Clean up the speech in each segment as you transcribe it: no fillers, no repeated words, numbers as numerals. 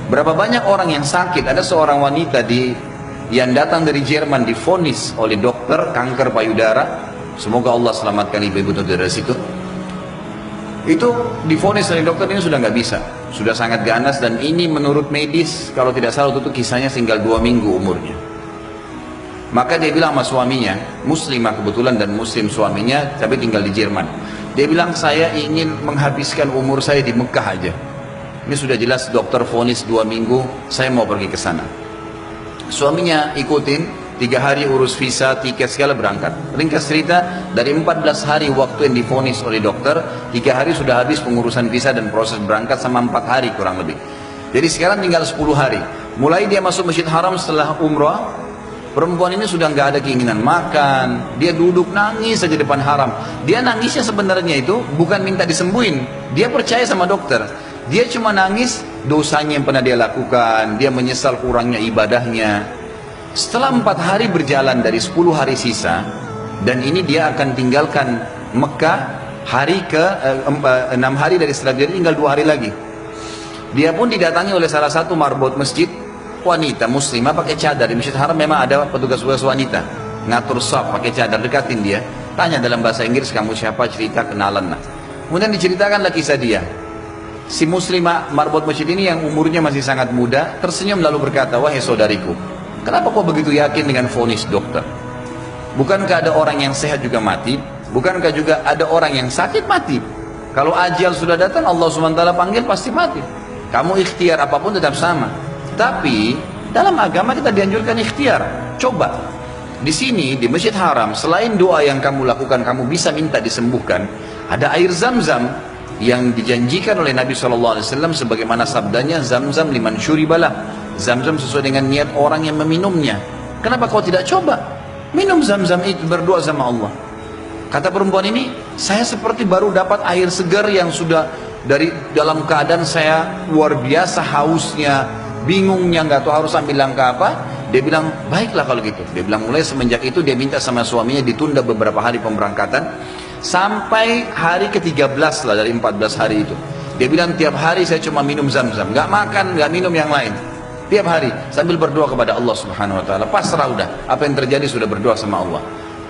Berapa banyak orang yang sakit, ada seorang wanita yang datang dari Jerman divonis oleh dokter kanker payudara. Semoga Allah selamatkan ibu-ibu dari situ. Itu divonis oleh dokter, ini sudah nggak bisa, sudah sangat ganas, dan ini menurut medis kalau tidak salah itu kisahnya tinggal 2 minggu umurnya. Maka dia bilang sama suaminya, muslimah kebetulan dan muslim suaminya, tapi tinggal di Jerman. Dia bilang, saya ingin menghabiskan umur saya di Mekah aja. Ini sudah jelas dokter vonis 2 minggu, saya mau pergi ke sana. Suaminya ikutin, 3 hari urus visa, tiket segala, berangkat. Ringkas cerita, dari 14 hari waktu yang divonis oleh dokter, 3 hari sudah habis pengurusan visa dan proses berangkat, sama 4 hari kurang lebih. Jadi sekarang tinggal 10 hari. Mulai dia masuk Masjid Haram setelah umrah, perempuan ini sudah nggak ada keinginan makan, dia duduk nangis saja depan haram. Dia nangisnya sebenarnya itu bukan minta disembuhin, dia percaya sama dokter. Dia cuma nangis dosanya yang pernah dia lakukan, dia menyesal kurangnya ibadahnya. Setelah 4 hari berjalan dari 10 hari sisa, dan ini dia akan tinggalkan Mekah hari ke 6 hari dari setelah, dia tinggal 2 hari lagi. Dia pun didatangi oleh salah satu marbot masjid, wanita muslimah pakai cadar. Di Masjid Haram memang ada petugas-petugas wanita ngatur saf pakai cadar, dekatin dia, tanya dalam bahasa Inggris, kamu siapa, cerita, kenalan. Nah, kemudian diceritakanlah kisah dia. Si muslimah marbot masjid ini yang umurnya masih sangat muda tersenyum lalu berkata, wahai saudariku, kenapa kau begitu yakin dengan vonis dokter? Bukankah ada orang yang sehat juga mati? Bukankah juga ada orang yang sakit mati? Kalau ajal sudah datang, Allah SWT panggil pasti mati. Kamu ikhtiar apapun tetap sama. Tapi dalam agama kita dianjurkan ikhtiar. Coba di sini di Masjid Haram, selain doa yang kamu lakukan, kamu bisa minta disembuhkan. Ada air Zam-Zam yang dijanjikan oleh Nabi SAW, sebagaimana sabdanya, Zam-Zam liman syuribalah. Zam-Zam sesuai dengan niat orang yang meminumnya. Kenapa kau tidak coba minum Zam-Zam itu, berdoa sama Allah? Kata perempuan ini, saya seperti baru dapat air segar yang sudah dari dalam keadaan saya luar biasa hausnya, bingungnya, nggak tahu harus ambil langkah apa. Dia bilang, baiklah kalau gitu. Dia bilang mulai semenjak itu dia minta sama suaminya ditunda beberapa hari pemberangkatan sampai hari ke-13 lah dari 14 hari itu. Dia bilang tiap hari saya cuma minum Zam-Zam, nggak makan, nggak minum yang lain. Tiap hari sambil berdoa kepada Allah Subhanahu Wa Taala. Pasrah udah, apa yang terjadi sudah berdoa sama Allah.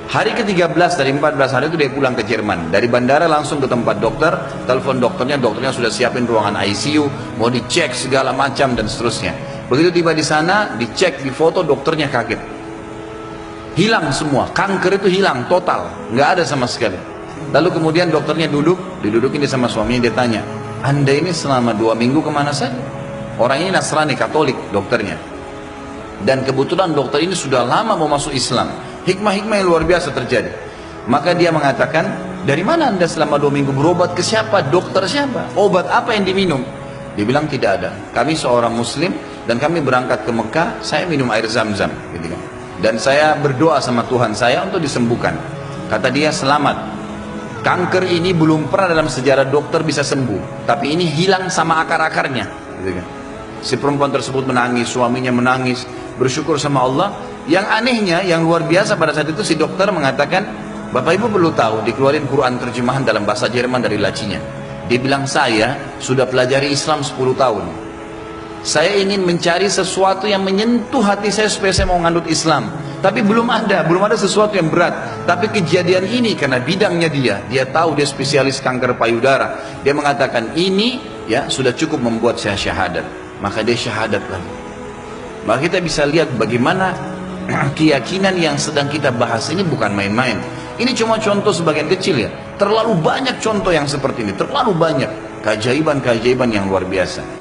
Hari ke-13 dari 14 hari itu dia pulang ke Jerman. Dari bandara langsung ke tempat dokter, telepon dokternya sudah siapin ruangan ICU, mau dicek segala macam dan seterusnya. Begitu tiba di sana, dicek, difoto, dokternya kaget. Hilang semua, kanker itu hilang total, nggak ada sama sekali. Lalu kemudian dokternya didudukin dia sama suaminya, dia tanya, Anda ini selama 2 minggu kemana saja? Orang ini Nasrani, Katolik dokternya. Dan kebetulan dokter ini sudah lama mau masuk Islam. Hikmah-hikmah yang luar biasa terjadi. Maka dia mengatakan, dari mana Anda selama 2 minggu, berobat ke siapa? Dokter siapa? Obat apa yang diminum? Dia bilang tidak ada. Kami seorang muslim dan kami berangkat ke Mekah, saya minum air Zam-Zam. Gitu kan. Dan saya berdoa sama Tuhan saya untuk disembuhkan. Kata dia, selamat. Kanker ini belum pernah dalam sejarah dokter bisa sembuh. Tapi ini hilang sama akar-akarnya. Gitu kan. Si perempuan tersebut menangis, suaminya menangis, bersyukur sama Allah. Yang anehnya, yang luar biasa pada saat itu si dokter mengatakan, Bapak Ibu perlu tahu, dikeluarin Quran terjemahan dalam bahasa Jerman dari lacinya. Dia bilang, saya sudah pelajari Islam 10 tahun. Saya ingin mencari sesuatu yang menyentuh hati saya supaya saya mau ngandut Islam. Tapi belum ada sesuatu yang berat. Tapi kejadian ini karena bidangnya dia tahu dia spesialis kanker payudara. Dia mengatakan ini ya sudah cukup membuat saya syahadat. Maka dia syahadat lagi. Maka kita bisa lihat bagaimana keyakinan yang sedang kita bahas ini bukan main-main. Ini cuma contoh sebagian kecil ya. Terlalu banyak contoh yang seperti ini. Terlalu banyak keajaiban-keajaiban yang luar biasa.